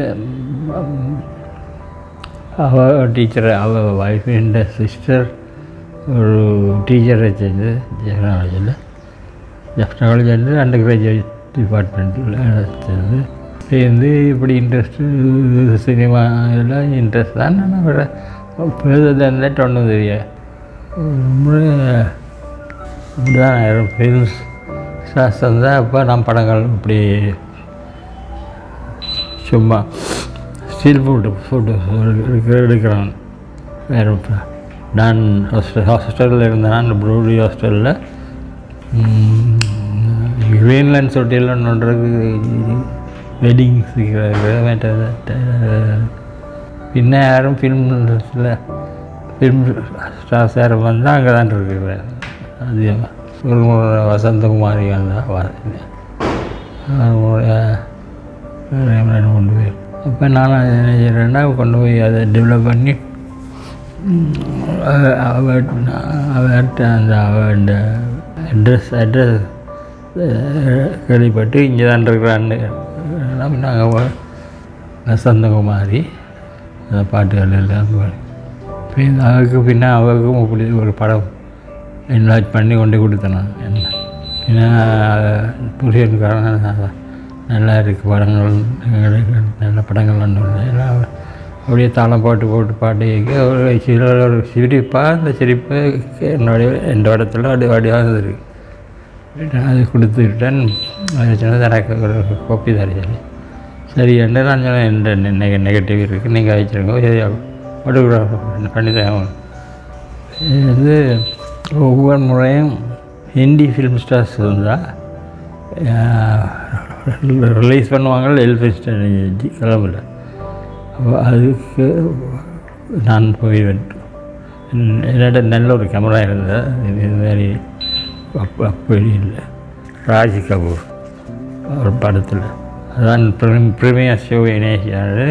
அவள் டீச்சரை, அவள் ஒய்ஃப் இந்த சிஸ்டர் ஒரு டீச்சரை சேர்ந்து ஜெஃப்னா காலேஜ் வந்து அண்டர் கிராஜுவேட் டிபார்ட்மெண்ட்டில் சேர்ந்து இப்படி இன்ட்ரெஸ்ட்டு சினிமா இதெல்லாம் இன்ட்ரெஸ்ட் தான். நான் வேறு பேருந்துட்டு ஒன்றும் தெரியாது. இப்படிதான் ஃபிலிம்ஸ் சாஸ்திரம் தான். அப்போ நான் படங்கள் இப்படி சும்மா ஸ்டில் ஃபோட்டோ எடுக்கிறான். வேறு நான் ஹாஸ்டலில் இருந்தேன். நான் ப்ரூடி ஹாஸ்டலில் கிரீன்லேண்ட் ஹோட்டலில் ஒன்றுக்கு வெட்டிங்ஸ் பின்ன யாரும் ஃபிலிம் ஸ்டார்ஸ் யாரும் வந்தால் அங்கே தான் இருக்கிறேன். அதிகமாக ஒரு முறை வசந்தகுமாரி வந்தால் கொண்டு போய் அப்போ நான் என்ன செய்கிறேன்னா கொண்டு போய் அதை டெவலப் பண்ணி அவர்கிட்ட அந்த அவன் அட்ரஸ் கேள்விப்பட்டு இங்கே தான் இருக்கிறான்னு நாங்கள் வசந்தகுமாரி அந்த பாட்டுகள் எல்லாம் அதுக்கு பின்ன அவருக்கும் இப்படி ஒரு படம் இன்வைட் பண்ணி கொண்டு கொடுத்தேன் நான். ஏன்னா புரியனுக்காரன் நல்லா இருக்குது படங்கள், நல்ல படங்கள் ஒன்று எல்லாம் அப்படியே தாளம் போட்டு பாட்டு கேட்க ஒரு சிரிப்பாக அந்த சிரிப்பு எந்த இடத்துல வடிவாக இருந்திருக்கு. அது கொடுத்துக்கிட்டேன். அது சொன்னது எனக்கு ஒரு கோப்பி தரேன். சரி என்ன நான் சொன்னேன், என்ன நெகட்டிவ் இருக்குது நீங்கள் வச்சுருங்க, சரி ஃபோட்டோகிராஃபர் பண்ணி தான். இது ஒவ்வொரு முறையும் ஹிந்தி ஃபிலிம் ஸ்டார்ஸ் இருந்தால் ரிலீஸ் பண்ணுவாங்க எல்ஃபின் ஸ்டாண்டர்ஜி கிளம்பல. அப்போ அதுக்கு நான் போய் என்னோட நல்ல ஒரு கேமரா இருந்தது. இதுமாரி அப்படி இல்லை. ராஜ் கபூர் ஒரு படத்தில் அதான் ப்ரீமியர் ஷோ இனேஷியானது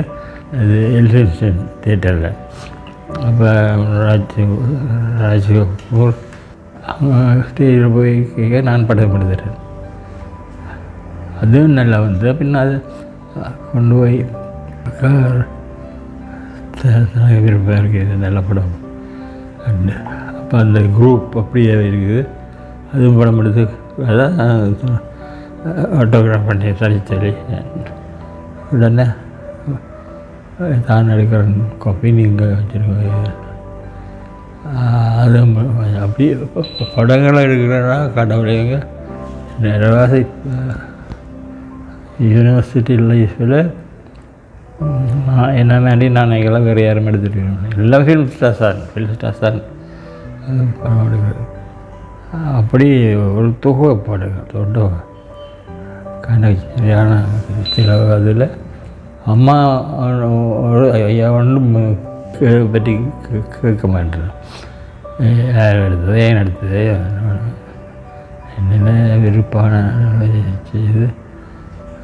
அது எல்ஃபின் தியேட்டரில். அப்போ ராஜ் கபூர் ஸ்டேஜில் போய் கேட்க நான் படம் எடுத்துட்டேன். அதுவும் நல்லா வந்தது. பின்ன அது கொண்டு போய் விருப்பம் இருக்குது நல்ல படம். அப்போ அந்த குரூப் அப்படியே இருக்குது. அதுவும் படம் எடுத்து அதான் ஆட்டோகிராஃப் பண்ணி தள்ளி உடனே தான் எடுக்கிற காப்பி நீங்கள் வச்சுருக்கோம். அது அப்படியே படங்களை எடுக்கிறேன்னா கடவுளைங்க நிறைவாசி யூனிவர்சிட்டி லைஃப்பில் என்ன மாதிரி நான் எங்கெல்லாம் வேறு யாரும் எடுத்துகிட்டு இருக்கேன். எல்லாம் ஃபிலிம் ஸ்டார்ஸ் தான் படம் எடுக்கிறது. அப்படி ஒரு தொகை பாடுங்க தொண்டை கணக்கு சரியான சில அதில் அம்மா ஐயா ஒன்றும் பற்றி கேட்க மாட்டேன். யார் எடுத்தது ஏன் எடுத்தது என்னென்ன விருப்பான செய்து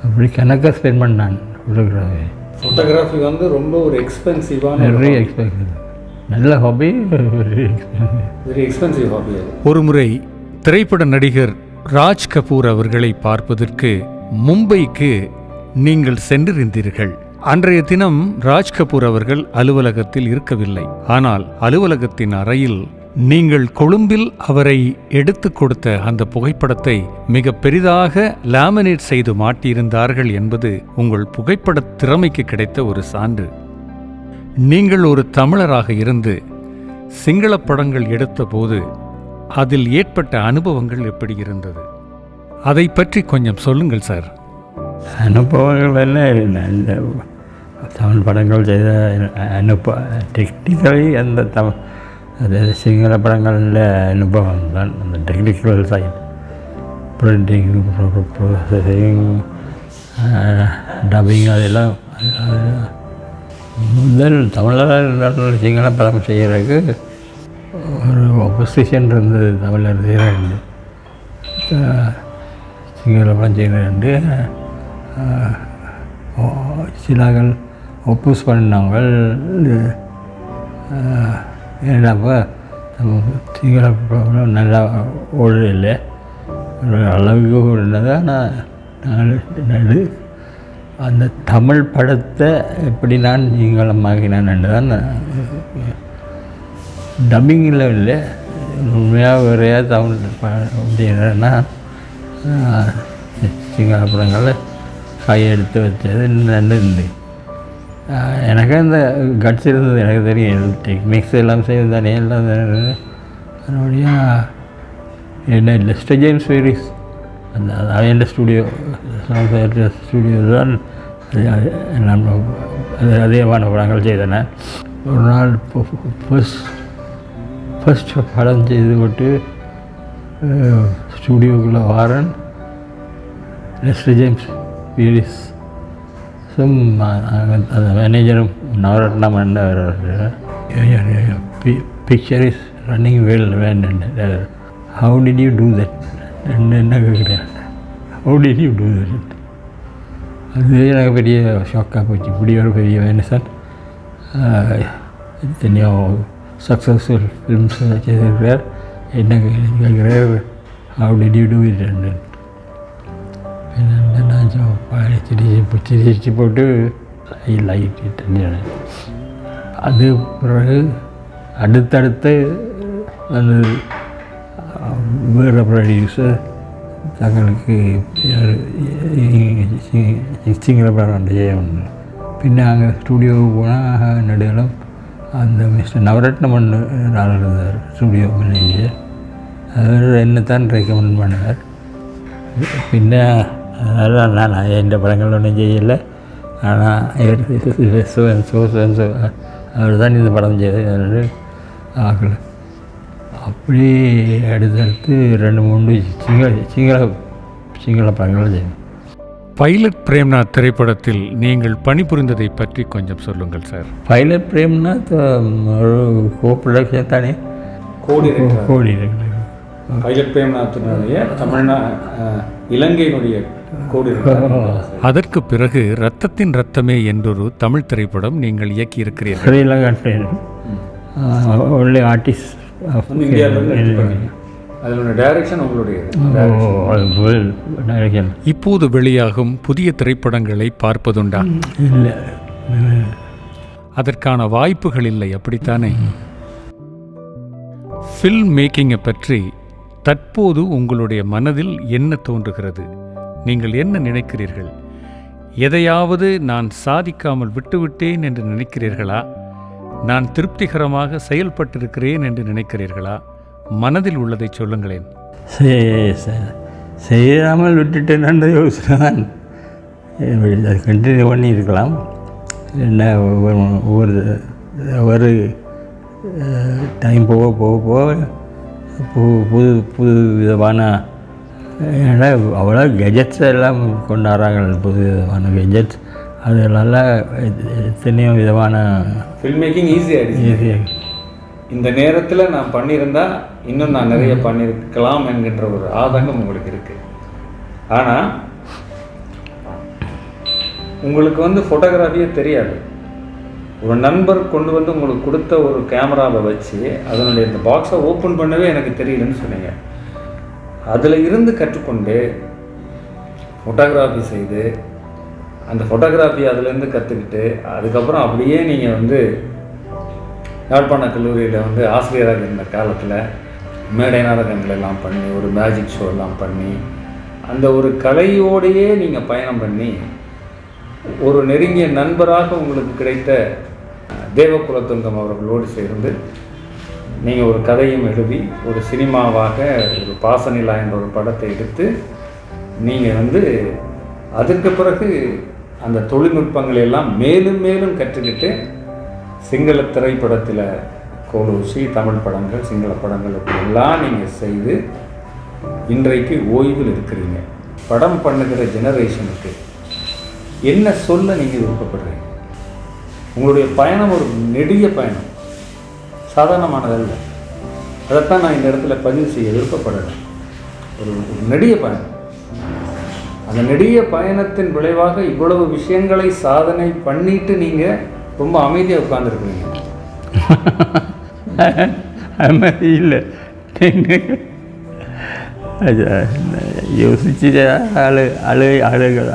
அப்படி கணக்காக ஸ்பெண்ட் பண்ணான் ஃபோட்டோகிராஃபி. ஃபோட்டோகிராஃபி வந்து ரொம்ப ஒரு எக்ஸ்பென்சிவான வெரி எக்ஸ்பென்சிவ் நல்ல ஹாபி, வெரி எக்ஸ்பென்சிவ் ஹாபி. ஒரு முறை திரைப்பட நடிகர் ராஜ் கபூர் அவர்களை பார்ப்பதற்கு மும்பைக்கு நீங்கள் சென்றிருந்தீர்கள். அன்றைய தினம் ராஜ் கபூர் அவர்கள் அலுவலகத்தில் இருக்கவில்லை. ஆனால் அலுவலகத்தின் அறையில் நீங்கள் கொழும்பில் அவரை எடுத்து கொடுத்த அந்த புகைப்படத்தை மிக பெரிதாக லேமினேட் செய்து மாட்டியிருந்தார்கள் என்பது உங்கள் புகைப்பட திறமைக்கு கிடைத்த ஒரு சான்று. நீங்கள் ஒரு தமிழராக இருந்து சிங்கள படங்கள் எடுத்தபோது அதில் ஏற்பட்ட அனுபவங்கள் எப்படி இருந்தது? அதை பற்றி கொஞ்சம் சொல்லுங்கள் சார். அனுபவங்கள் என்ன, தமிழ் படங்கள் செய்த டெக்னிக்கலி அந்த அது சிங்கள படங்களில் அனுபவம் தான். அந்த technical side printing, processing, dubbing அதெல்லாம் முதல் தமிழர் சிங்கள படம் செய்கிறதுக்கு ஒரு ஒப்போசிஷன் இருந்தது. தமிழர் செய்கிறேன் சிங்கள படம் செய்கிறேன் சிலாக்கள் ஒப்போஸ் பண்ணாங்க. ஏன்னாப்போ சிங்கள படம் நல்லா ஓடு இல்லை அளவுக்கு ஓடுனது. ஆனால் அந்த தமிழ் படத்தை எப்படி நான் சிங்களமாக்கினான்னு தான் டப்பிங்கில் இல்லை உண்மையாக வேறையா தமிழ் அப்படின்னா சிங்கள படங்களில் கையெடுத்து வச்சது நல்லது. எனக்கு அந்த கட்ஸ் இருந்தது, எனக்கு தெரியும். டெக்னிக்ஸ் எல்லாம் செய்வது தானே எல்லாம் அதனுடைய என்ன லெஸ்டர் ஜேம்ஸ் வேரிஸ் அந்த அவன் ஸ்டூடியோ தான் அதிகமான படங்கள் செய்தன. ஒரு நாள் ஃபஸ்ட் படம் செய்து விட்டு ஸ்டூடியோக்குள்ளே வாரன் லெஸ்டர் ஜேம்ஸ் வேரிஸ் அந்த மேனேஜரும் நவரத்னம் பிக்சர் இஸ் ரன்னிங் வெல் வேண்ட how did you do that என்ன கேட்குறேன். How did you do that? அது எனக்கு பெரிய ஷாக்காக போச்சு. இப்படி ஒரு பெரிய மனுஷன் எத்தனையோ சக்ஸஸ்ஃபுல் ஃபிலிம்ஸ் செய்திருக்கிறார், என்ன கேட்குறார் how did you do it? சிரிச்சு போட்டு ஐ லைக் இட். அது பிறகு அடுத்தடுத்து அந்த வேறு ப்ரொடியூசர் தங்களுக்கு சிங்கள படம் செய்யணும். பின்ன அங்கே ஸ்டூடியோவுக்கு போனால் நடுவிலும் அந்த மிஸ்டர் நவரத்னம் ஆள் இருந்தார் ஸ்டூடியோ மேனேஜர். அவர் என்னத்தான் ரெக்கமெண்ட் பண்ணார். பின்ன அதெல்லாம் நான் என் படங்கள் ஒன்றும் செய்யலை. ஆனால் அவர் தான் இந்த படம் செய்தது ஆகலை. அப்படி அடுத்தடுத்து 2-3 சிங்கள படங்கள் செய்யணும். பைலட் பிரேம்நாத் திரைப்படத்தில் நீங்கள் பணிபுரிந்ததை பற்றி கொஞ்சம் சொல்லுங்கள் சார். பைலட் பிரேம்நாத் ஒரு கோப்ரொடக்ஷன் தானே, கோடி பைலட் பிரேம்நாத்தினுடைய இலங்கையினுடைய கோடி. அதற்கு பிறகு ரத்தத்தின் ரத்தமே என்றொரு தமிழ் திரைப்படம் நீங்கள் இயக்கியிருக்கிறீர்கள். ஸ்ரீலங்கா ஒன்லி ஆர்டிஸ்ட் இப்போது வெளியாகும் புதிய திரைப்படங்களை பார்ப்பதுண்டா? இல்லை, அதற்கான வாய்ப்புகள் இல்லை, அப்படித்தானே? ஃபில்ம் மேக்கிங்கை பற்றி தற்போது உங்களுடைய மனதில் என்ன தோன்றுகிறது? நீங்கள் என்ன நினைக்கிறீர்கள்? எதையாவது நான் சாதிக்காமல் விட்டுவிட்டேன் என்று நினைக்கிறீர்களா? நான் திருப்திகரமாக செயல்பட்டிருக்கிறேன் என்று நினைக்கிறீர்களா? மனதில் உள்ளதை சொல்லுங்களேன். செய்யாமல் விட்டுட்டேன்னு யோசனை தான். கண்டினியூ பண்ணியிருக்கலாம். என்ன ஒரு டைம் போக போக போக புது புது விதமான அவ்வளோ கெஜெட்ஸ் எல்லாம் கொண்டாடுறாங்க. புது விதமான கெஜெட்ஸ் அதனால எத்தனையோ விதமான ஃபில்ம் மேக்கிங் ஈஸியாக இந்த நேரத்தில் நான் பண்ணியிருந்தா இன்னும் நான் நிறைய பண்ணியிருக்கலாம் என்கின்ற ஒரு ஆதங்கம் உங்களுக்கு இருக்குது. ஆனால் உங்களுக்கு ஃபோட்டோகிராஃபியே தெரியாது. ஒரு நண்பர் கொண்டு வந்து உங்களுக்கு கொடுத்த ஒரு கேமராவை வச்சு அதனுடைய இந்த பாக்ஸை ஓப்பன் பண்ணவே எனக்கு தெரியலன்னு சொன்னீங்க. அதில் இருந்து கற்றுக்கொண்டு ஃபோட்டோகிராஃபி செய்து அந்த ஃபோட்டோகிராஃபி அதுலேருந்து கற்றுக்கிட்டு அதுக்கப்புறம் அப்படியே நீங்கள் யாழ்ப்பாண கல்லூரியில் ஆசிரியராக இருந்த காலத்தில் மேடை நாடகங்கள் எல்லாம் பண்ணி ஒரு மேஜிக் ஷோ எல்லாம் பண்ணி அந்த ஒரு கலையோடையே நீங்கள் பயணம் பண்ணி ஒரு நெருங்கிய நண்பராக உங்களுக்கு கிடைத்த தேவகுலத்துங்கம் அவர்களோடு சேர்ந்து நீங்கள் ஒரு கதையும் எழுதி ஒரு சினிமாவாக ஒரு பாசநிலா என்ற ஒரு படத்தை எடுத்து நீங்கள் அதுக்கு பிறகு அந்த தொழில்நுட்பங்களை எல்லாம் மேலும் மேலும் கற்றுக்கிட்டு சிங்கள திரைப்படத்தில் கோலூசி தமிழ் படங்கள் சிங்கள படங்கள் எல்லாம் நீங்கள் செய்து இன்றைக்கு ஓய்வில் இருக்கிறீங்க. படம் பண்ணுகிற ஜெனரேஷனுக்கு என்ன சொல்ல நீங்கள் விருப்பப்படுறீங்க? உங்களுடைய பயணம் ஒரு நெடிய பயணம், சாதாரணமானதல்ல. அதைத்தான் நான் இந்த இடத்துல பதிவு செய்ய விருப்பப்படுறேன். ஒரு நெடிய பயணம். அந்த நெடிய பயணத்தின் விளைவாக இவ்வளவு விஷயங்களை சாதனை பண்ணிட்டு நீங்கள் ரொம்ப அமைதியாக உட்கார்ந்துருக்குறீங்க. அமைதி இல்லை, யோசிச்சு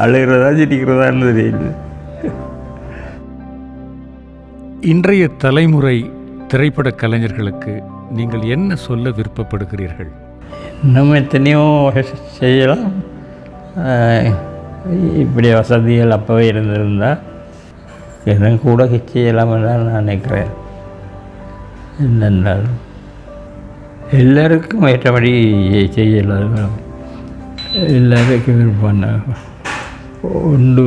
அழுகிறதா சிரிக்கிறதான்னு தெரியல. இன்றைய தலைமுறை திரைப்பட கலைஞர்களுக்கு நீங்கள் என்ன சொல்ல விருப்பப்படுகிறீர்கள்? நம்ம எத்தனையோ செய்யலாம். இப்படி வசதிகள் அப்போவே இருந்திருந்தால் எதுவும் கூட செய்யலாம்னு தான் நான் நினைக்கிறேன். என்னென்றாலும் எல்லாருக்கும் ஏற்றபடி செய்யலாம். எல்லாருக்கும் விருப்பம் ஒன்று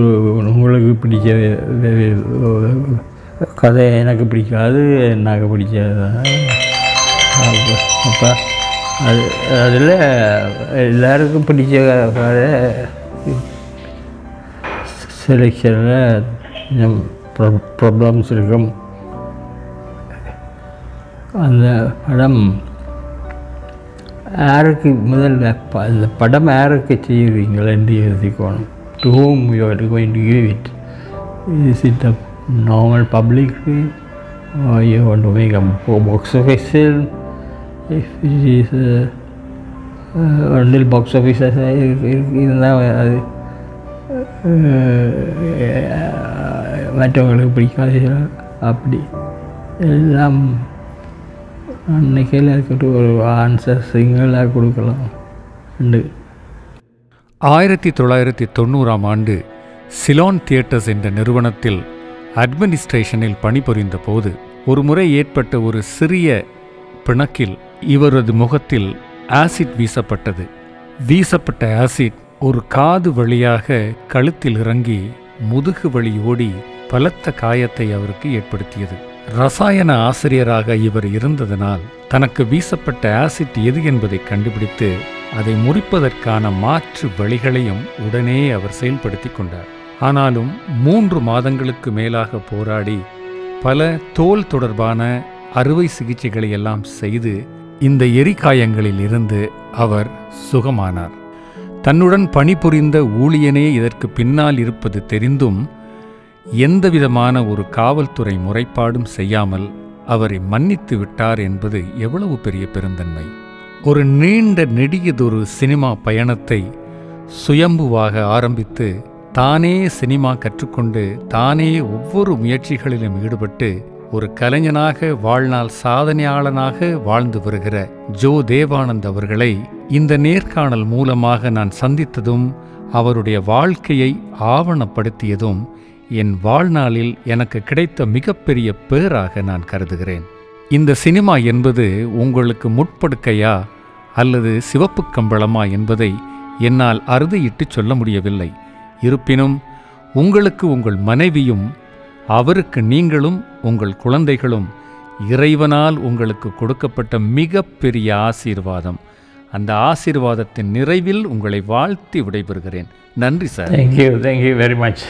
உங்களுக்கு பிடிச்ச கதை எனக்கு பிடிக்காது, எனக்கு பிடிச்சது. அப்போ அதில் எல்லாருக்கும் பிடிச்ச கதை செலெக்ஷனில் ப்ராப்ளம்ஸ் இருக்கும். அந்த படம் யாருக்கு முதல்ல அந்த படம் யாருக்கு செய்வீங்களேன்னு யோசிக்கணும். To whom you are going to give it. Is it a normal public or you want to make a box office film? If it is only box office இருந்தால் அது மற்றவங்களுக்கு பிடிக்காது. அப்படி எல்லாம் அன்னைக்கையில் இருக்கட்டும் ஒரு ஆன்சர் சிங்கிளாக கொடுக்கலாம். 1990ஆம் ஆண்டு சிலோன் தியேட்டர்ஸ் என்ற நிறுவனத்தில் அட்மினிஸ்ட்ரேஷனில் பணிபுரிந்த போது ஒரு முறை ஏற்பட்ட ஒரு சிறிய பிணக்கில் இவரது முகத்தில் ஆசிட் வீசப்பட்டது. வீசப்பட்ட ஆசிட் ஒரு காது வழியாக கழுத்தில் இறங்கி முதுகு வழி ஓடி பலத்த காயத்தை அவருக்கு ஏற்படுத்தியது. ரசாயன ஆசிரியராக இவர் இருந்ததனால் தனக்கு வீசப்பட்ட ஆசிட் எது என்பதை கண்டுபிடித்து அதை முறிப்பதற்கான மாற்று வழிகளையும் உடனே அவர் செயல்படுத்தி கொண்டார். ஆனாலும் 3 மாதங்களுக்கு மேலாக போராடி பல தோல் தொடர்பான அறுவை சிகிச்சைகளை எல்லாம் செய்து இந்த எரிகாயங்களில் இருந்து அவர் சுகமானார். தன்னுடன் பணிபுரிந்த ஊழியனே இதற்கு பின்னால் இருப்பது தெரிந்தும் எந்தவிதமான ஒரு காவல்துறை முறைப்பாடும் செய்யாமல் அவரை மன்னித்து விட்டார் என்பது எவ்வளவு பெரிய பெருந்தன்மை. ஒரு நீண்ட நெடியதொரு சினிமா பயணத்தை சுயம்புவாக ஆரம்பித்து தானே சினிமா கற்றுக்கொண்டு தானே ஒவ்வொரு முயற்சிகளிலும் ஈடுபட்டு ஒரு கலைஞனாக வாழ்நாள் சாதனையாளனாக வாழ்ந்து வருகிற ஜோ தேவானந்த் அவர்களை இந்த நேர்காணல் மூலமாக நான் சந்தித்ததும் அவருடைய வாழ்க்கையை ஆவணப்படுத்தியதும் என் வாழ்நாளில் எனக்கு கிடைத்த மிகப்பெரிய பேறாக நான் கருதுகிறேன். இந்த சினிமா என்பது உங்களுக்கு முட்படுக்கையா அல்லது சிவப்பு கம்பளமா என்பதை என்னால் அறுதியிட்டு சொல்ல முடியவில்லை. இருப்பினும் உங்களுக்கு உங்கள் மனைவியும் அவருக்கு நீங்களும் உங்கள் குழந்தைகளும் இறைவனால் உங்களுக்கு கொடுக்கப்பட்ட மிகப்பெரிய ஆசீர்வாதம். அந்த ஆசீர்வாதத்தின் நிறைவில் உங்களை வாழ்த்தி விடைபெறுகிறேன். நன்றி சார். Thank you very much.